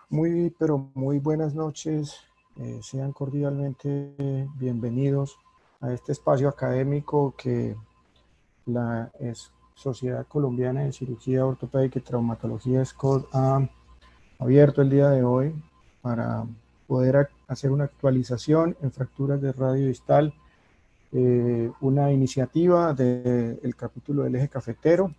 Bueno, pero muy buenas noches. Sean cordialmente bienvenidos a este espacio académico que la Sociedad Colombiana de Cirugía Ortopédica y Traumatología SCOT ha abierto el día de hoy para poder hacer una actualización en fracturas de radio distal, una iniciativa del capítulo del eje cafetero.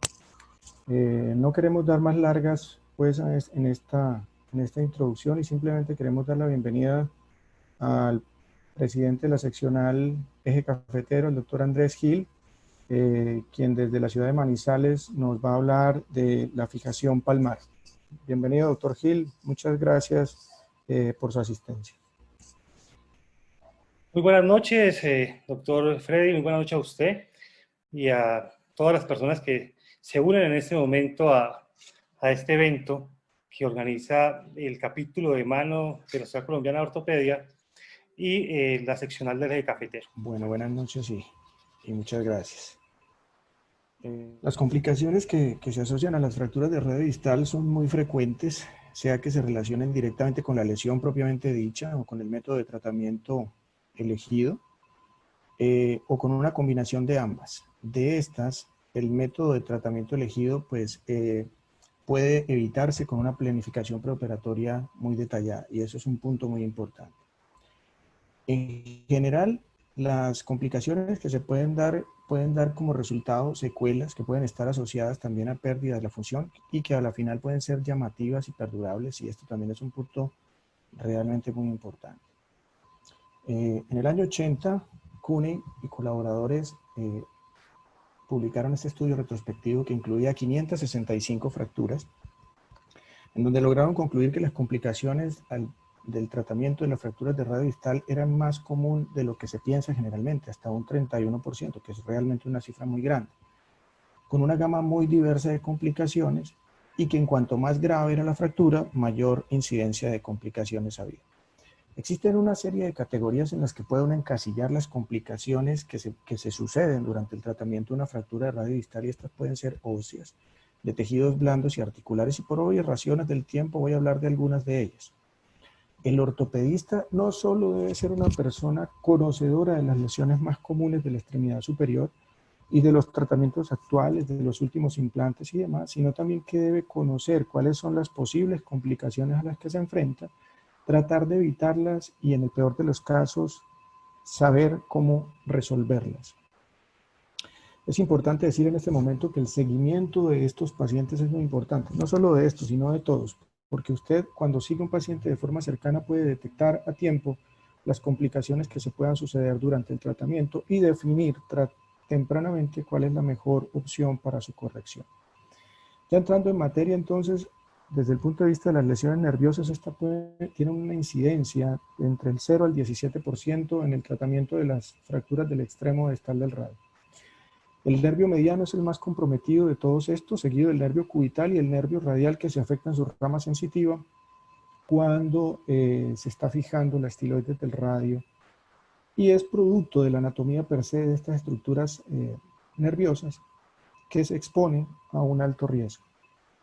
No queremos dar más largas pues en esta introducción y simplemente queremos dar la bienvenida al presidente de la seccional Eje Cafetero, el doctor Andrés Gil, quien desde la ciudad de Manizales nos va a hablar de la fijación palmar. Bienvenido, doctor Gil. Muchas gracias por su asistencia. Muy buenas noches, doctor Freddy. Muy buenas noches a usted y a todas las personas que se unen en este momento a este evento que organiza el capítulo de mano de la Sociedad Colombiana de Ortopedia y la seccional del eje cafetero. Bueno, buenas noches y muchas gracias. Las complicaciones que se asocian a las fracturas de radio distal son muy frecuentes, sea que se relacionen directamente con la lesión propiamente dicha o con el método de tratamiento elegido, o con una combinación de ambas. De estas, el método de tratamiento elegido pues, puede evitarse con una planificación preoperatoria muy detallada, y eso es un punto muy importante. En general, las complicaciones que se pueden dar como resultado secuelas que pueden estar asociadas también a pérdidas de la función y que a la final pueden ser llamativas y perdurables, y esto también es un punto realmente muy importante. En el año 80, Cooney y colaboradores publicaron este estudio retrospectivo que incluía 565 fracturas, en donde lograron concluir que las complicaciones del tratamiento de las fracturas de radio distal eran más común de lo que se piensa generalmente, hasta un 31%, que es realmente una cifra muy grande, con una gama muy diversa de complicaciones, y que en cuanto más grave era la fractura, mayor incidencia de complicaciones había. Existen una serie de categorías en las que puede uno encasillar las complicaciones que se suceden durante el tratamiento de una fractura de radio distal, y estas pueden ser óseas, de tejidos blandos y articulares, y por obvias razones del tiempo voy a hablar de algunas de ellas. El ortopedista no solo debe ser una persona conocedora de las lesiones más comunes de la extremidad superior y de los tratamientos actuales, de los últimos implantes y demás, sino también que debe conocer cuáles son las posibles complicaciones a las que se enfrenta, tratar de evitarlas y, en el peor de los casos, saber cómo resolverlas. Es importante decir en este momento que el seguimiento de estos pacientes es muy importante, no solo de estos, sino de todos, porque usted, cuando sigue un paciente de forma cercana, puede detectar a tiempo las complicaciones que se puedan suceder durante el tratamiento y definir tempranamente cuál es la mejor opción para su corrección. Ya entrando en materia, entonces, desde el punto de vista de las lesiones nerviosas, esta tiene una incidencia entre el 0 al 17% en el tratamiento de las fracturas del extremo distal del radio. El nervio mediano es el más comprometido de todos estos, seguido del nervio cubital y el nervio radial, que se afecta en su rama sensitiva cuando se está fijando la estiloides del radio, y es producto de la anatomía per se de estas estructuras nerviosas que se exponen a un alto riesgo.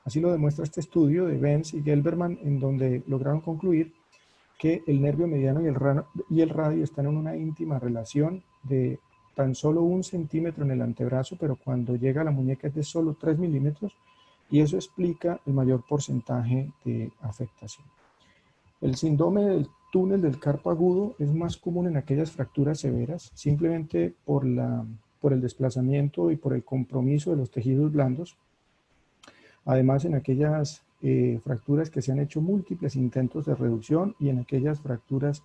Así lo demuestra este estudio de Benz y Gelberman, en donde lograron concluir que el nervio mediano y el radio están en una íntima relación de tan solo 1 centímetro en el antebrazo, pero cuando llega a la muñeca es de solo 3 milímetros, y eso explica el mayor porcentaje de afectación. El síndrome del túnel del carpo agudo es más común en aquellas fracturas severas, simplemente por el desplazamiento y por el compromiso de los tejidos blandos. Además, en aquellas fracturas que se han hecho múltiples intentos de reducción y en aquellas fracturas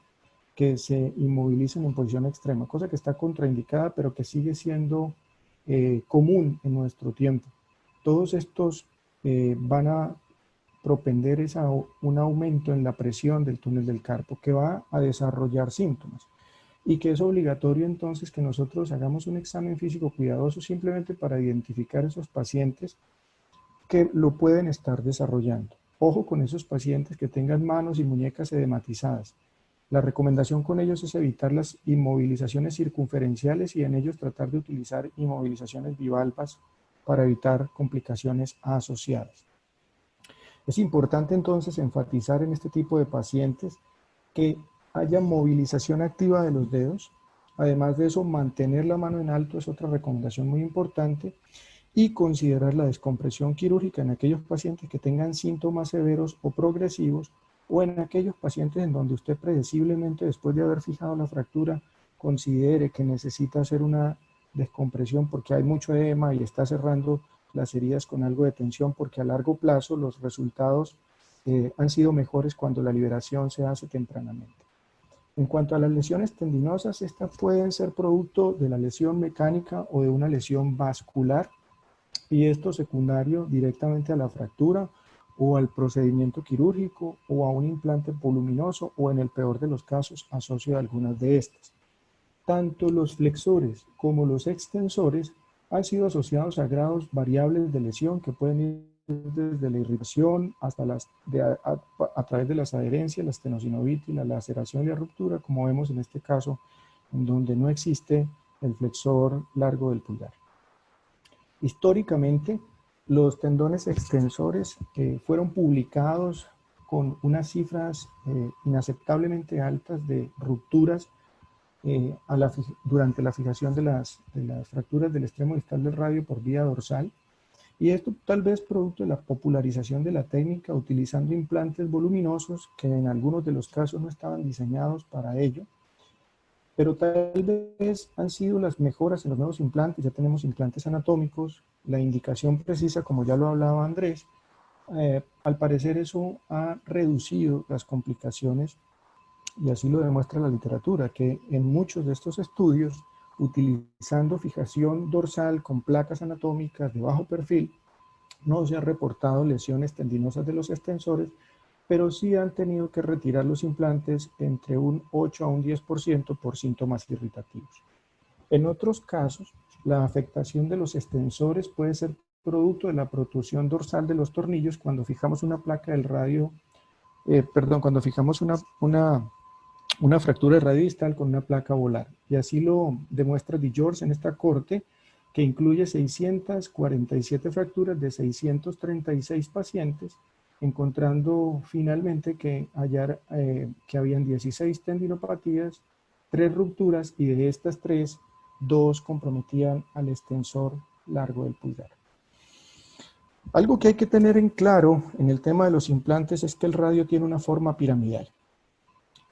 que se inmovilizan en posición extrema, cosa que está contraindicada, pero que sigue siendo común en nuestro tiempo. Todos estos van a propender un aumento en la presión del túnel del carpo, que va a desarrollar síntomas, y que es obligatorio entonces que nosotros hagamos un examen físico cuidadoso simplemente para identificar esos pacientes que lo pueden estar desarrollando. Ojo con esos pacientes que tengan manos y muñecas edematizadas. La recomendación con ellos es evitar las inmovilizaciones circunferenciales y en ellos tratar de utilizar inmovilizaciones bivalvas para evitar complicaciones asociadas. Es importante entonces enfatizar en este tipo de pacientes que haya movilización activa de los dedos. Además de eso, mantener la mano en alto es otra recomendación muy importante, y considerar la descompresión quirúrgica en aquellos pacientes que tengan síntomas severos o progresivos, o en aquellos pacientes en donde usted predeciblemente, después de haber fijado la fractura, considere que necesita hacer una descompresión porque hay mucho edema y está cerrando las heridas con algo de tensión, porque a largo plazo los resultados han sido mejores cuando la liberación se hace tempranamente. En cuanto a las lesiones tendinosas, estas pueden ser producto de la lesión mecánica o de una lesión vascular, y esto secundario directamente a la fractura o al procedimiento quirúrgico o a un implante voluminoso, o en el peor de los casos a socio de algunas de estas. Tanto los flexores como los extensores han sido asociados a grados variables de lesión que pueden ir desde la irritación hasta a través de las adherencias, la estenosinovitis, la laceración y la ruptura, como vemos en este caso, en donde no existe el flexor largo del pulgar. Históricamente, los tendones extensores fueron publicados con unas cifras inaceptablemente altas de rupturas durante la fijación de las fracturas del extremo distal del radio por vía dorsal, y esto tal vez producto de la popularización de la técnica utilizando implantes voluminosos que en algunos de los casos no estaban diseñados para ello, pero tal vez han sido las mejoras en los nuevos implantes. Ya tenemos implantes anatómicos, la indicación precisa, como ya lo hablaba Andrés. Al parecer eso ha reducido las complicaciones, y así lo demuestra la literatura, que en muchos de estos estudios, utilizando fijación dorsal con placas anatómicas de bajo perfil, no se han reportado lesiones tendinosas de los extensores, pero sí han tenido que retirar los implantes entre un 8 a un 10% por síntomas irritativos. En otros casos, la afectación de los extensores puede ser producto de la protrusión dorsal de los tornillos cuando fijamos una placa del radio, cuando fijamos una fractura de radio distal con una placa volar. Y así lo demuestra DiGeorge en esta corte, que incluye 647 fracturas de 636 pacientes, encontrando finalmente que habían 16 tendinopatías, 3 rupturas, y de estas 3, 2 comprometían al extensor largo del pulgar. Algo que hay que tener en claro en el tema de los implantes es que el radio tiene una forma piramidal.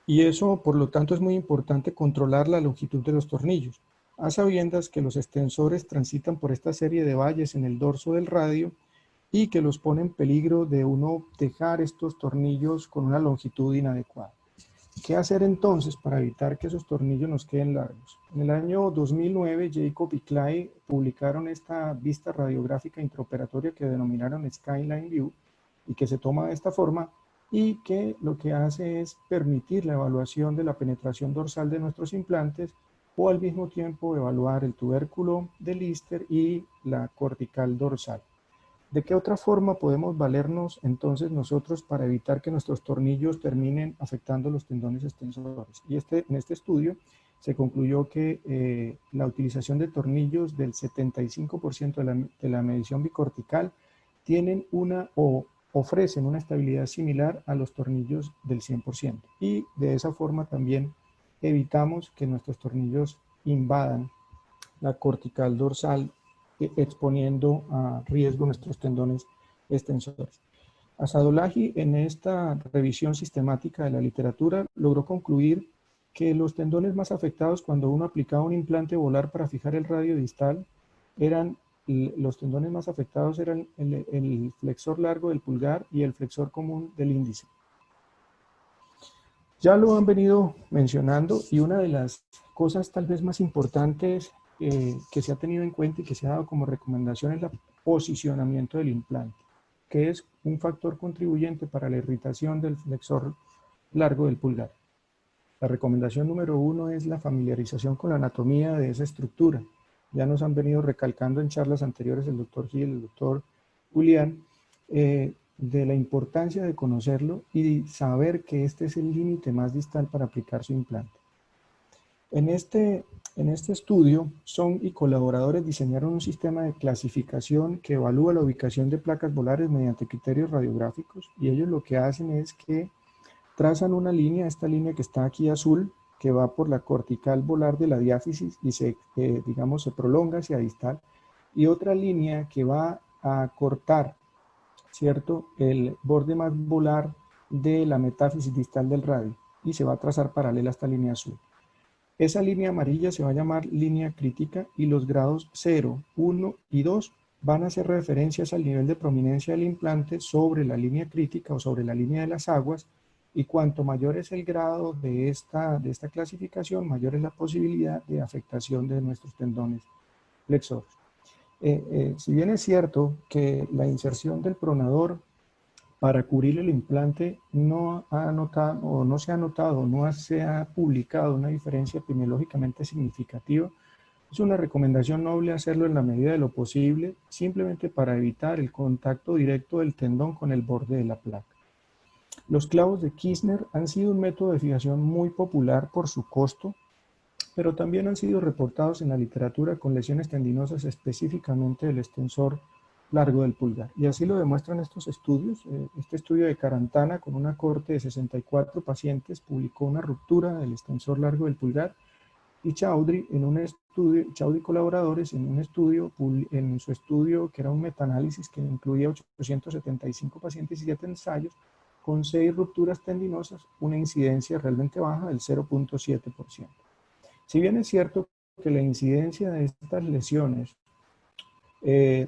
Y eso, por lo tanto, es muy importante controlar la longitud de los tornillos, a sabiendas que los extensores transitan por esta serie de valles en el dorso del radio y que los pone en peligro de uno dejar estos tornillos con una longitud inadecuada. ¿Qué hacer entonces para evitar que esos tornillos nos queden largos? En el año 2009, Jacob y Clay publicaron esta vista radiográfica intraoperatoria que denominaron Skyline View, y que se toma de esta forma, y que lo que hace es permitir la evaluación de la penetración dorsal de nuestros implantes, o al mismo tiempo evaluar el tubérculo de Lister y la cortical dorsal. ¿De qué otra forma podemos valernos entonces nosotros para evitar que nuestros tornillos terminen afectando los tendones extensores? Y en este estudio se concluyó que la utilización de tornillos del 75% de la medición bicortical tienen ofrecen una estabilidad similar a los tornillos del 100%. Y de esa forma también evitamos que nuestros tornillos invadan la cortical dorsal, exponiendo a riesgo nuestros tendones extensores. Asadolahi, en esta revisión sistemática de la literatura, logró concluir que los tendones más afectados cuando uno aplicaba un implante volar para fijar el radio distal los tendones más afectados eran el flexor largo del pulgar y el flexor común del índice. Ya lo han venido mencionando, y una de las cosas tal vez más importantes que se ha tenido en cuenta y que se ha dado como recomendación es el posicionamiento del implante, que es un factor contribuyente para la irritación del flexor largo del pulgar. La recomendación número 1 es la familiarización con la anatomía de esa estructura. Ya nos han venido recalcando en charlas anteriores el doctor Gil y el doctor Julián de la importancia de conocerlo y saber que este es el límite más distal para aplicar su implante. En este estudio, Song y colaboradores diseñaron un sistema de clasificación que evalúa la ubicación de placas molares mediante criterios radiográficos, y ellos lo que hacen es que trazan una línea, esta línea que está aquí azul, que va por la cortical volar de la diáfisis y digamos, se prolonga hacia distal, y otra línea que va a cortar, ¿cierto?, el borde más volar de la metáfisis distal del radio, y se va a trazar paralela a esta línea azul. Esa línea amarilla se va a llamar línea crítica, y los grados 0, 1 y 2 van a hacer referencias al nivel de prominencia del implante sobre la línea crítica o sobre la línea de las aguas, y cuanto mayor es el grado de esta clasificación, mayor es la posibilidad de afectación de nuestros tendones flexores. Si bien es cierto que la inserción del pronador para cubrir el implante no ha notado, o no se ha notado, no se ha publicado una diferencia epidemiológicamente significativa, es una recomendación noble hacerlo en la medida de lo posible, simplemente para evitar el contacto directo del tendón con el borde de la placa. Los clavos de Kirchner han sido un método de fijación muy popular por su costo, pero también han sido reportados en la literatura con lesiones tendinosas específicamente del extensor largo del pulgar. Y así lo demuestran estos estudios. Este estudio de Carantana, con una cohorte de 64 pacientes, publicó una ruptura del extensor largo del pulgar, y Chaudhry y colaboradores en su estudio, que era un metaanálisis que incluía 875 pacientes y 7 ensayos, con 6 rupturas tendinosas, una incidencia realmente baja del 0.7%. Si bien es cierto que la incidencia de estas lesiones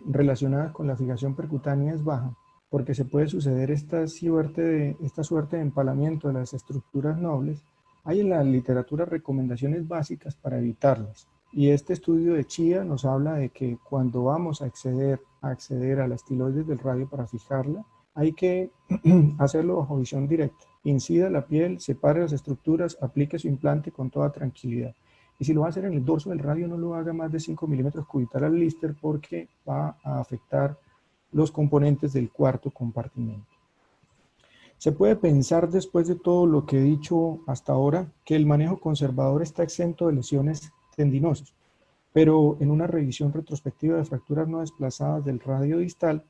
relacionadas con la fijación percutánea es baja, porque se puede suceder esta suerte de empalamiento de las estructuras nobles, hay en la literatura recomendaciones básicas para evitarlas. Y este estudio de Chia nos habla de que cuando vamos a acceder a las estiloides del radio para fijarla, hay que hacerlo bajo visión directa. Incida la piel, separe las estructuras, aplique su implante con toda tranquilidad. Y si lo va a hacer en el dorso del radio, no lo haga más de 5 milímetros cubital al blister, porque va a afectar los componentes del cuarto compartimento. Se puede pensar, después de todo lo que he dicho hasta ahora, que el manejo conservador está exento de lesiones tendinosas, pero en una revisión retrospectiva de fracturas no desplazadas del radio distal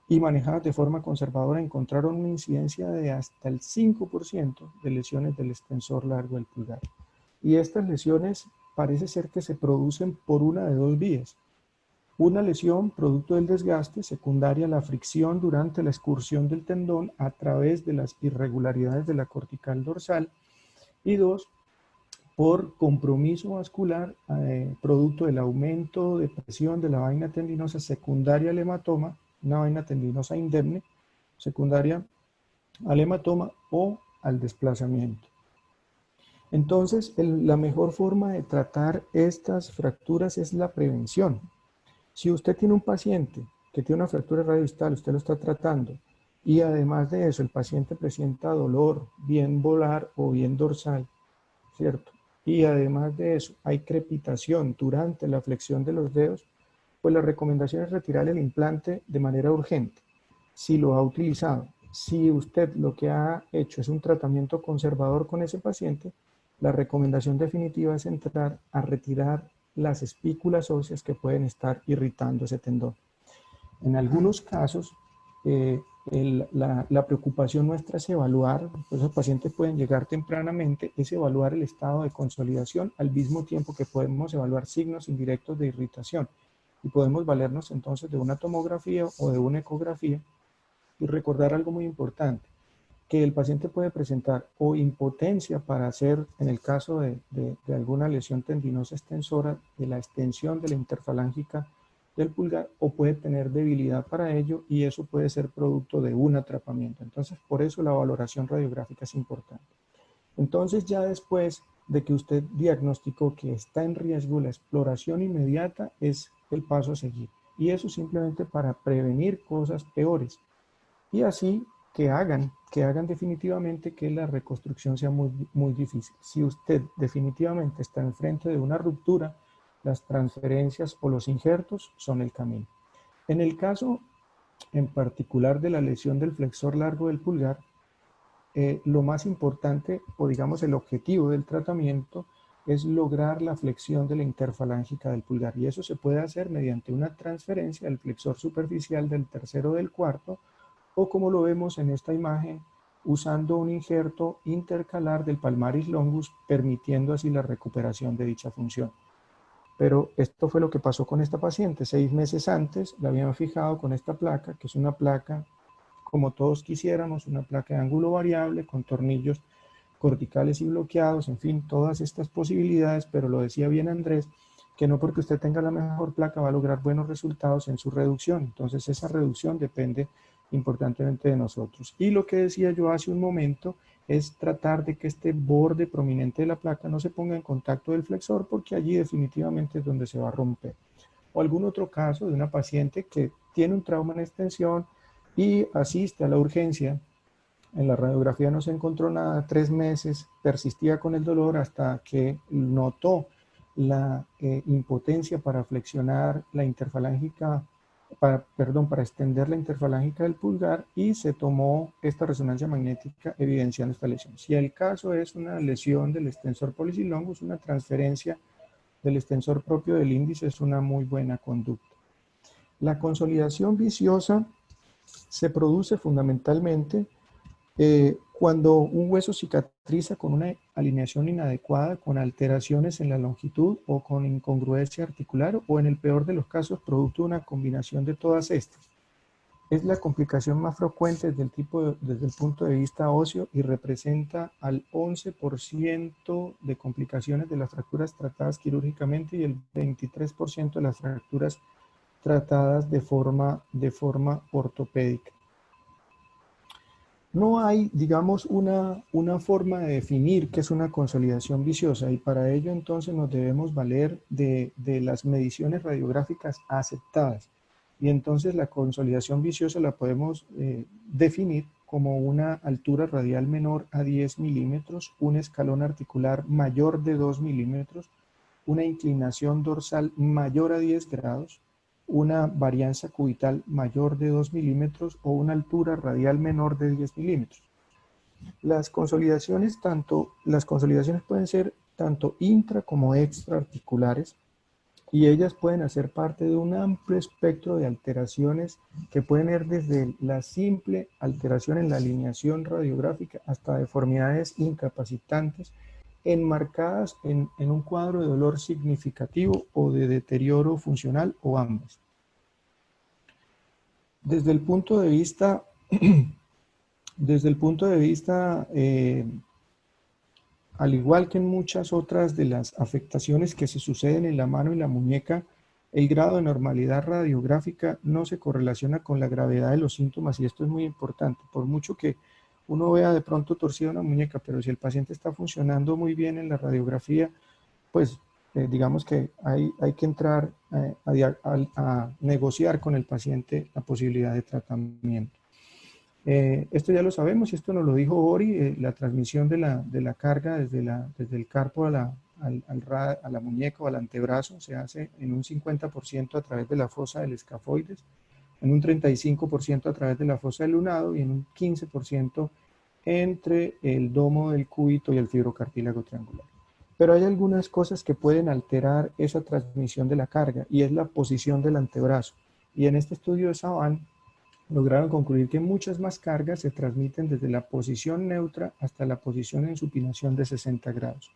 y manejadas de forma conservadora, encontraron una incidencia de hasta el 5% de lesiones del extensor largo del pulgar. Y estas lesiones parece ser que se producen por una de dos vías. Una lesión producto del desgaste, secundaria a la fricción durante la excursión del tendón a través de las irregularidades de la cortical dorsal, y dos, por compromiso vascular producto del aumento de presión de la vaina tendinosa secundaria al hematoma, una vaina tendinosa indemne, secundaria al hematoma o al desplazamiento. Entonces, la mejor forma de tratar estas fracturas es la prevención. Si usted tiene un paciente que tiene una fractura radiodistal, usted lo está tratando, y además de eso el paciente presenta dolor, bien volar o bien dorsal, ¿cierto? Y además de eso hay crepitación durante la flexión de los dedos, pues la recomendación es retirar el implante de manera urgente, si lo ha utilizado. Si usted lo que ha hecho es un tratamiento conservador con ese paciente, la recomendación definitiva es entrar a retirar las espículas óseas que pueden estar irritando ese tendón. En algunos casos, la preocupación nuestra es evaluar, pues los pacientes pueden llegar tempranamente, es evaluar el estado de consolidación al mismo tiempo que podemos evaluar signos indirectos de irritación. Y podemos valernos entonces de una tomografía o de una ecografía, y recordar algo muy importante, que el paciente puede presentar o impotencia para hacer, en el caso de alguna lesión tendinosa extensora, de la extensión de la interfalángica del pulgar, o puede tener debilidad para ello, y eso puede ser producto de un atrapamiento. Entonces, por eso la valoración radiográfica es importante. Entonces, ya después de que usted diagnosticó que está en riesgo, la exploración inmediata es el paso a seguir. Y eso simplemente para prevenir cosas peores. Y así que hagan definitivamente que la reconstrucción sea muy difícil. Si usted definitivamente está enfrente de una ruptura, las transferencias o los injertos son el camino. En el caso en particular de la lesión del flexor largo del pulgar, lo más importante, o digamos el objetivo del tratamiento, es lograr la flexión de la interfalángica del pulgar. Y eso se puede hacer mediante una transferencia del flexor superficial del tercero del cuarto, o como lo vemos en esta imagen, usando un injerto intercalar del palmaris longus, permitiendo así la recuperación de dicha función. Pero esto fue lo que pasó con esta paciente. 6 meses antes la habían fijado con esta placa, que es una placa, como todos quisiéramos, una placa de ángulo variable con tornillos corticales y bloqueados, en fin, todas estas posibilidades, pero lo decía bien Andrés, que no porque usted tenga la mejor placa va a lograr buenos resultados en su reducción. Entonces esa reducción depende importantemente de nosotros. Y lo que decía yo hace un momento es tratar de que este borde prominente de la placa no se ponga en contacto del flexor, porque allí definitivamente es donde se va a romper. O algún otro caso de una paciente que tiene un trauma en extensión y asiste a la urgencia. En la radiografía no se encontró nada, 3 meses, persistía con el dolor hasta que notó la impotencia para flexionar la interfalángica, para extender la interfalángica del pulgar, y se tomó esta resonancia magnética evidenciando esta lesión. Si el caso es una lesión del extensor pollicis longus, una transferencia del extensor propio del índice es una muy buena conducta. La consolidación viciosa se produce fundamentalmente cuando un hueso cicatriza con una alineación inadecuada, con alteraciones en la longitud o con incongruencia articular, o en el peor de los casos producto de una combinación de todas estas. Es la complicación más frecuente desde el punto de vista óseo y representa al 11% de complicaciones de las fracturas tratadas quirúrgicamente y el 23% de las fracturas tratadas de forma ortopédica. No hay, digamos, una forma de definir qué es una consolidación viciosa, y para ello entonces nos debemos valer de las mediciones radiográficas aceptadas. Y entonces la consolidación viciosa la podemos definir como una altura radial menor a 10 milímetros, un escalón articular mayor de 2 milímetros, una inclinación dorsal mayor a 10 grados, una varianza cubital mayor de 2 milímetros o una altura radial menor de 10 milímetros. Las consolidaciones pueden ser tanto intra como extraarticulares, y ellas pueden hacer parte de un amplio espectro de alteraciones que pueden ir desde la simple alteración en la alineación radiográfica hasta deformidades incapacitantes enmarcadas en un cuadro de dolor significativo o de deterioro funcional, o ambas. Desde el punto de vista, al igual que en muchas otras de las afectaciones que se suceden en la mano y la muñeca, el grado de normalidad radiográfica no se correlaciona con la gravedad de los síntomas, y esto es muy importante. Por mucho que uno vea de pronto torcida una muñeca, pero si el paciente está funcionando muy bien en la radiografía, pues digamos que hay que entrar a negociar con el paciente la posibilidad de tratamiento. Esto ya lo sabemos, y esto nos lo dijo Ori, la transmisión de la carga desde el carpo a la muñeca o al antebrazo se hace en un 50% a través de la fosa del escafoides, en un 35% a través de la fosa del lunado y en un 15% entre el domo del cúbito y el fibrocartílago triangular. Pero hay algunas cosas que pueden alterar esa transmisión de la carga, y es la posición del antebrazo. Y en este estudio de Saban lograron concluir que muchas más cargas se transmiten desde la posición neutra hasta la posición en supinación de 60 grados.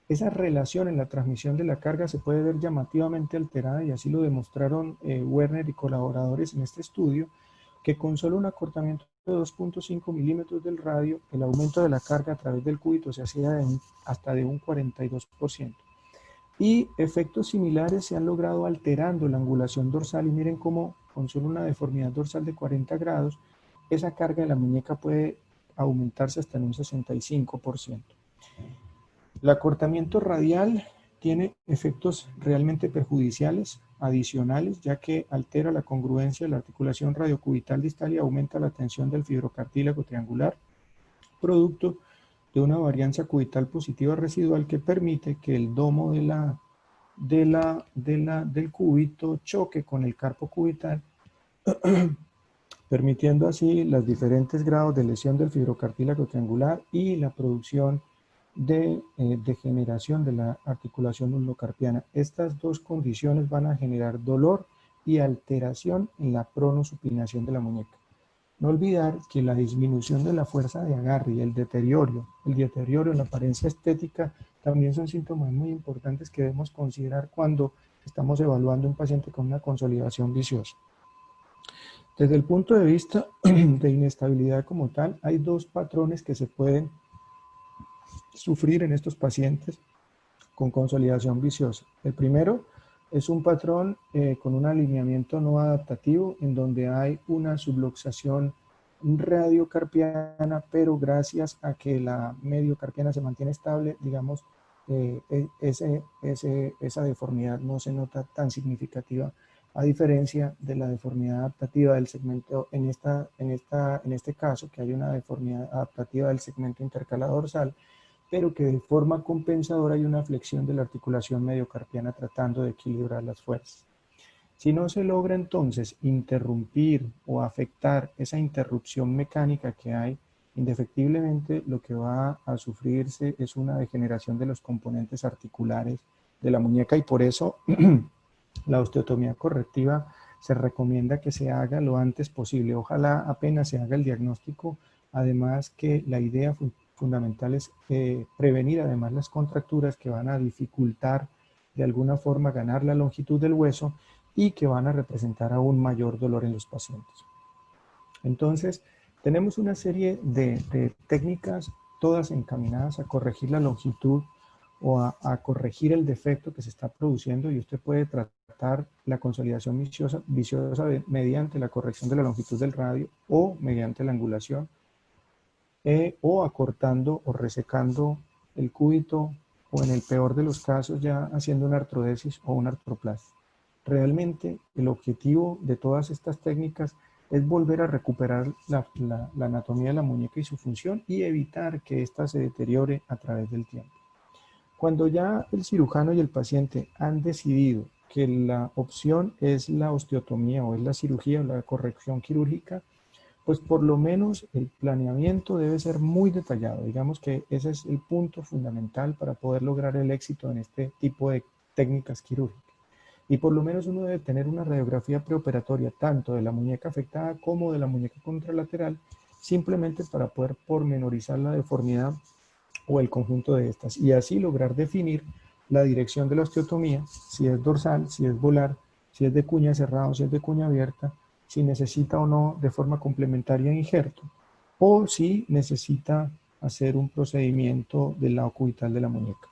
Esa relación en la transmisión de la carga se puede ver llamativamente alterada, y así lo demostraron Werner y colaboradores en este estudio, que con solo un acortamiento de 2.5 milímetros del radio, el aumento de la carga a través del cúbito se hacía hasta de un 42%. Y efectos similares se han logrado alterando la angulación dorsal, y miren cómo con solo una deformidad dorsal de 40 grados, esa carga de la muñeca puede aumentarse hasta en un 65%. El acortamiento radial tiene efectos realmente perjudiciales adicionales, ya que altera la congruencia de la articulación radiocubital distal y aumenta la tensión del fibrocartílago triangular, producto de una varianza cubital positiva residual que permite que el domo del cúbito choque con el carpo cubital, permitiendo así los diferentes grados de lesión del fibrocartílago triangular y la producción de degeneración de la articulación ulnocarpiana. Estas dos condiciones van a generar dolor y alteración en la pronosupinación de la muñeca. No olvidar que la disminución de la fuerza de agarre y el deterioro en la apariencia estética también son síntomas muy importantes que debemos considerar cuando estamos evaluando a un paciente con una consolidación viciosa. Desde el punto de vista de inestabilidad como tal, hay dos patrones que se pueden sufrir en estos pacientes con consolidación viciosa. El primero es un patrón con un alineamiento no adaptativo en donde hay una subluxación radiocarpiana, pero gracias a que la mediocarpiana se mantiene estable, digamos, esa deformidad no se nota tan significativa, a diferencia de la deformidad adaptativa del segmento, en este caso, que hay una deformidad adaptativa del segmento intercala dorsal, pero que de forma compensadora hay una flexión de la articulación mediocarpiana tratando de equilibrar las fuerzas. Si no se logra entonces interrumpir o afectar esa interrupción mecánica que hay, indefectiblemente lo que va a sufrirse es una degeneración de los componentes articulares de la muñeca, y por eso la osteotomía correctiva se recomienda que se haga lo antes posible. Ojalá apenas se haga el diagnóstico, además que la idea fundamental es prevenir además las contracturas que van a dificultar de alguna forma ganar la longitud del hueso y que van a representar aún mayor dolor en los pacientes. Entonces, tenemos una serie de técnicas, todas encaminadas a corregir la longitud o a corregir el defecto que se está produciendo, y usted puede tratar la consolidación viciosa mediante la corrección de la longitud del radio o mediante la angulación, o acortando o resecando el cúbito, o en el peor de los casos ya haciendo una artrodesis o una artroplastia. Realmente el objetivo de todas estas técnicas es volver a recuperar la anatomía de la muñeca y su función, y evitar que ésta se deteriore a través del tiempo. Cuando ya el cirujano y el paciente han decidido que la opción es la osteotomía o es la cirugía o la corrección quirúrgica, pues por lo menos el planeamiento debe ser muy detallado. Digamos que ese es el punto fundamental para poder lograr el éxito en este tipo de técnicas quirúrgicas. Y por lo menos uno debe tener una radiografía preoperatoria tanto de la muñeca afectada como de la muñeca contralateral, simplemente para poder pormenorizar la deformidad o el conjunto de estas, y así lograr definir la dirección de la osteotomía, si es dorsal, si es volar, si es de cuña cerrada o si es de cuña abierta, si necesita o no de forma complementaria injerto, o si necesita hacer un procedimiento del lado cubital de la muñeca.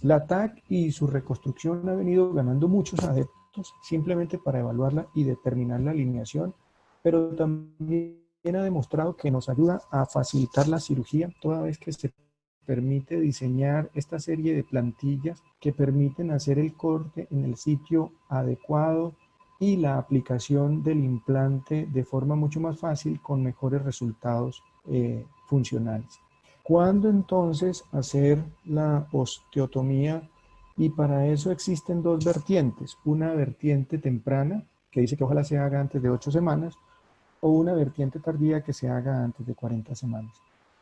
La TAC y su reconstrucción ha venido ganando muchos adeptos simplemente para evaluarla y determinar la alineación, pero también ha demostrado que nos ayuda a facilitar la cirugía, toda vez que se permite diseñar esta serie de plantillas que permiten hacer el corte en el sitio adecuado y la aplicación del implante de forma mucho más fácil, con mejores resultados funcionales. ¿Cuándo entonces hacer la osteotomía? Y para eso existen dos vertientes: una vertiente temprana, que dice que ojalá se haga antes de 8 semanas, o una vertiente tardía, que se haga antes de 40 semanas.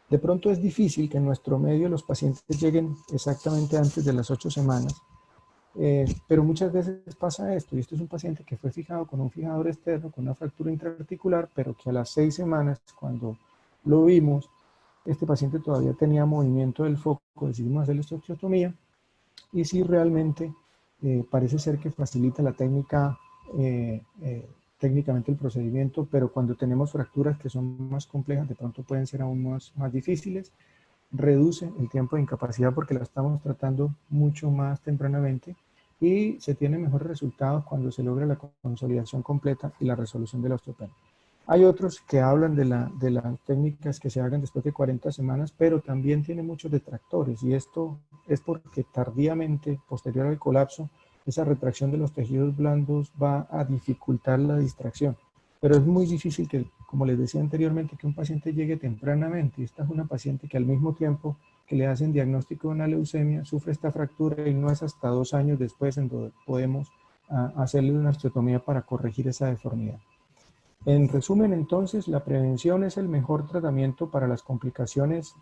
De pronto es difícil que en nuestro medio los pacientes lleguen exactamente antes de las 8 semanas, pero muchas veces pasa esto, y esto es un paciente que fue fijado con un fijador externo, con una fractura intraarticular, pero que a las 6 semanas, cuando lo vimos, este paciente todavía tenía movimiento del foco, decidimos hacerle esta osteotomía, y sí, realmente parece ser que facilita la técnica, técnicamente el procedimiento, pero cuando tenemos fracturas que son más complejas, de pronto pueden ser aún más difíciles. Reduce el tiempo de incapacidad porque la estamos tratando mucho más tempranamente, y se tienen mejores resultados cuando se logra la consolidación completa y la resolución de la osteopenia. Hay otros que hablan de las técnicas que se hagan después de 40 semanas, pero también tiene muchos detractores, y esto es porque tardíamente, posterior al colapso, esa retracción de los tejidos blandos va a dificultar la distracción. Pero es muy difícil que, como les decía anteriormente, que un paciente llegue tempranamente. Esta es una paciente que al mismo tiempo que le hacen diagnóstico de una leucemia, sufre esta fractura, y no es hasta 2 años después en donde podemos hacerle una osteotomía para corregir esa deformidad. En resumen, entonces, la prevención es el mejor tratamiento para las complicaciones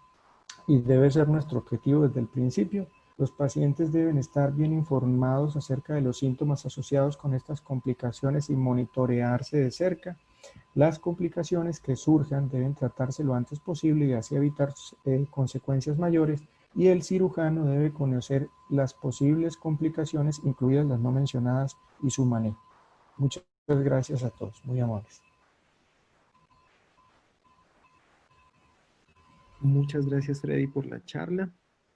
y debe ser nuestro objetivo desde el principio. Los pacientes deben estar bien informados acerca de los síntomas asociados con estas complicaciones y monitorearse de cerca. Las complicaciones que surjan deben tratarse lo antes posible y así evitar consecuencias mayores, y el cirujano debe conocer las posibles complicaciones, incluidas las no mencionadas, y su manejo. Muchas gracias a todos, muy amables. Muchas gracias, Freddy, por la charla.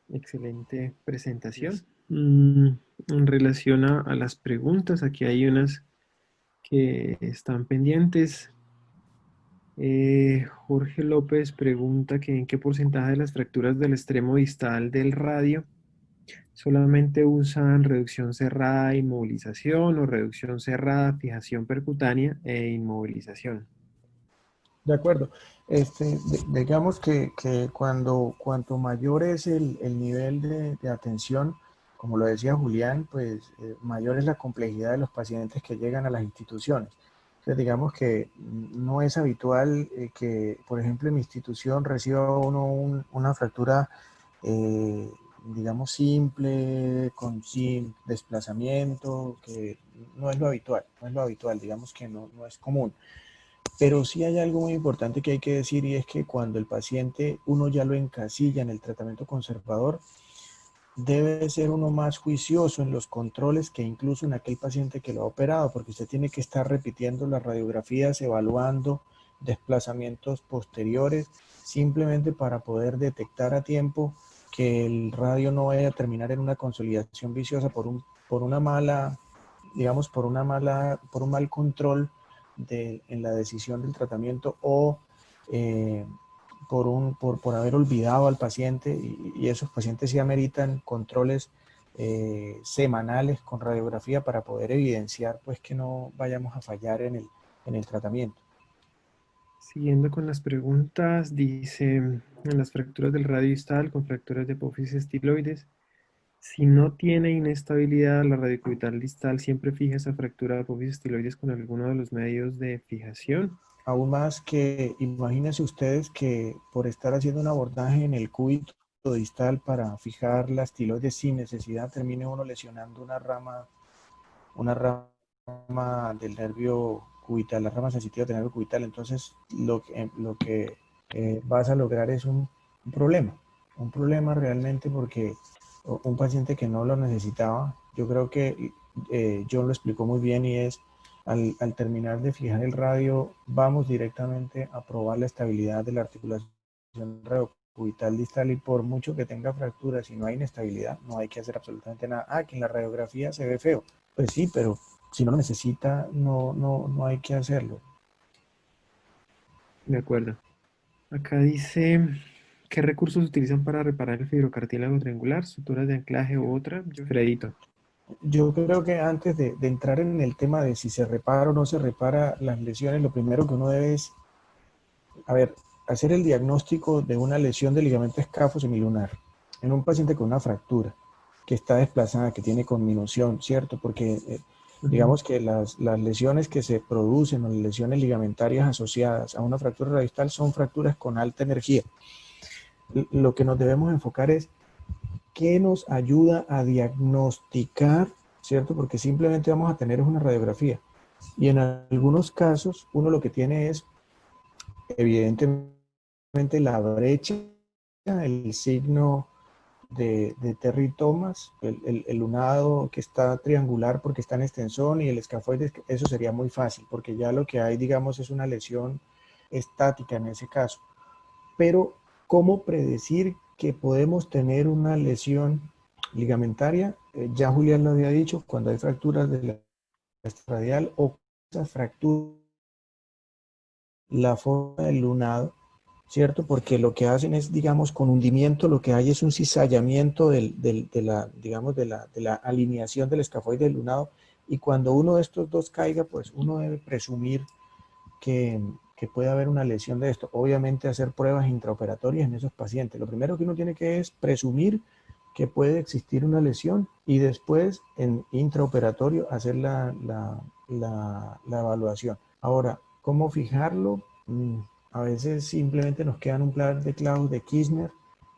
Excelente presentación. En relación a las preguntas, aquí hay unas que están pendientes. Jorge López pregunta que en qué porcentaje de las fracturas del extremo distal del radio solamente usan reducción cerrada, inmovilización, o reducción cerrada, fijación percutánea e inmovilización. De acuerdo. Digamos que cuanto mayor es el nivel de atención, como lo decía Julián, pues mayor es la complejidad de los pacientes que llegan a las instituciones. Entonces, digamos que no es habitual que, por ejemplo, en mi institución reciba uno una fractura, digamos, simple, sin desplazamiento, que no es lo habitual, digamos que no es común. Pero sí hay algo muy importante que hay que decir, y es que cuando el paciente uno ya lo encasilla en el tratamiento conservador, debe ser uno más juicioso en los controles que incluso en aquel paciente que lo ha operado, porque usted tiene que estar repitiendo las radiografías, evaluando desplazamientos posteriores, simplemente para poder detectar a tiempo que el radio no vaya a terminar en una consolidación viciosa por una mala, digamos, por un mal control en la decisión del tratamiento, o por haber olvidado al paciente, y esos pacientes sí ameritan controles semanales con radiografía para poder evidenciar pues que no vayamos a fallar en el tratamiento. Siguiendo con las preguntas, dice, en las fracturas del radio distal con fracturas de apófisis estiloides, si no tiene inestabilidad, la radiocubital distal siempre fija esa fractura de apófisis estiloides con alguno de los medios de fijación. Aún más que, imagínense ustedes que por estar haciendo un abordaje en el cúbito distal para fijar la estiloides sin necesidad, termine uno lesionando una rama del nervio cubital, la rama sensitiva del nervio cubital. Entonces lo que vas a lograr es un problema realmente, porque un paciente que no lo necesitaba, yo creo que John lo explicó muy bien, y es al terminar de fijar el radio, vamos directamente a probar la estabilidad de la articulación radiocubital distal, y por mucho que tenga fracturas, si no hay inestabilidad, no hay que hacer absolutamente nada. Que en la radiografía se ve feo. Pues sí, pero si no lo necesita, no hay que hacerlo. De acuerdo. Acá dice, ¿qué recursos utilizan para reparar el fibrocartílago triangular, suturas de anclaje u otra? Fredito. Yo creo que antes de entrar en el tema de si se repara o no se repara las lesiones, lo primero que uno debe es, hacer el diagnóstico de una lesión del ligamento escáfosemillunar en un paciente con una fractura, que está desplazada, que tiene conminución, ¿cierto? Porque digamos que las lesiones que se producen, o las lesiones ligamentarias asociadas a una fractura radiostal, son fracturas con alta energía. Lo que nos debemos enfocar es qué nos ayuda a diagnosticar, ¿cierto? Porque simplemente vamos a tener una radiografía, y en algunos casos uno lo que tiene es evidentemente la brecha, el signo de Terry Thomas, el lunado que está triangular porque está en extensón, y el escafoide. Eso sería muy fácil, porque ya lo que hay, digamos, es una lesión estática en ese caso. Pero, ¿cómo predecir que podemos tener una lesión ligamentaria? Ya Julián lo había dicho, cuando hay fracturas de la radial, o esa fractura, la forma del lunado, ¿cierto? Porque lo que hacen es, digamos, con hundimiento, lo que hay es un cizallamiento de la alineación del escafoide del lunado, y cuando uno de estos dos caiga, pues uno debe presumir que puede haber una lesión de esto. Obviamente hacer pruebas intraoperatorias en esos pacientes. Lo primero que uno tiene que es presumir que puede existir una lesión, y después en intraoperatorio hacer la evaluación. Ahora, ¿cómo fijarlo? A veces simplemente nos quedan un par de clavos de Kirchner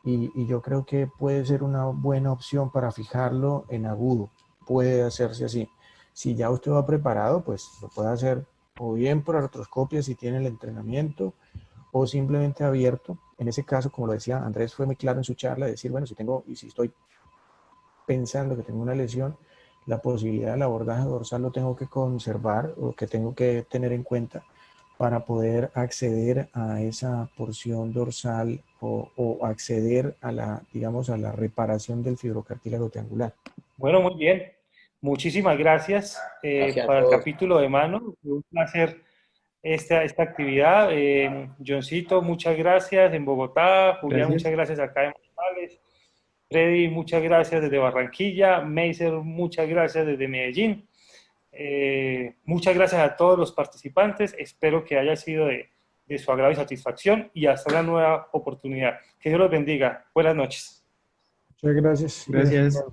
y yo creo que puede ser una buena opción para fijarlo en agudo. Puede hacerse así. Si ya usted va preparado, pues lo puede hacer o bien por artroscopia si tiene el entrenamiento, o simplemente abierto. En ese caso, como lo decía Andrés, fue muy claro en su charla, decir, bueno, si tengo, y si estoy pensando que tengo una lesión, la posibilidad del abordaje dorsal lo tengo que conservar o que tengo que tener en cuenta para poder acceder a esa porción dorsal o acceder a la, digamos, a la reparación del fibrocartílago triangular. Bueno, muy bien. Muchísimas gracias, Gracias a para el todos. capítulo de mano. Fue un placer esta actividad. Johncito, muchas gracias en Bogotá. Julián, Gracias. muchas gracias acá en Manizales. Freddy, muchas gracias desde Barranquilla. Meiser, muchas gracias desde Medellín. Muchas gracias a todos los participantes. Espero que haya sido de su agrado y satisfacción. Y hasta una nueva oportunidad. Que Dios los bendiga. Buenas noches. Muchas gracias. Gracias.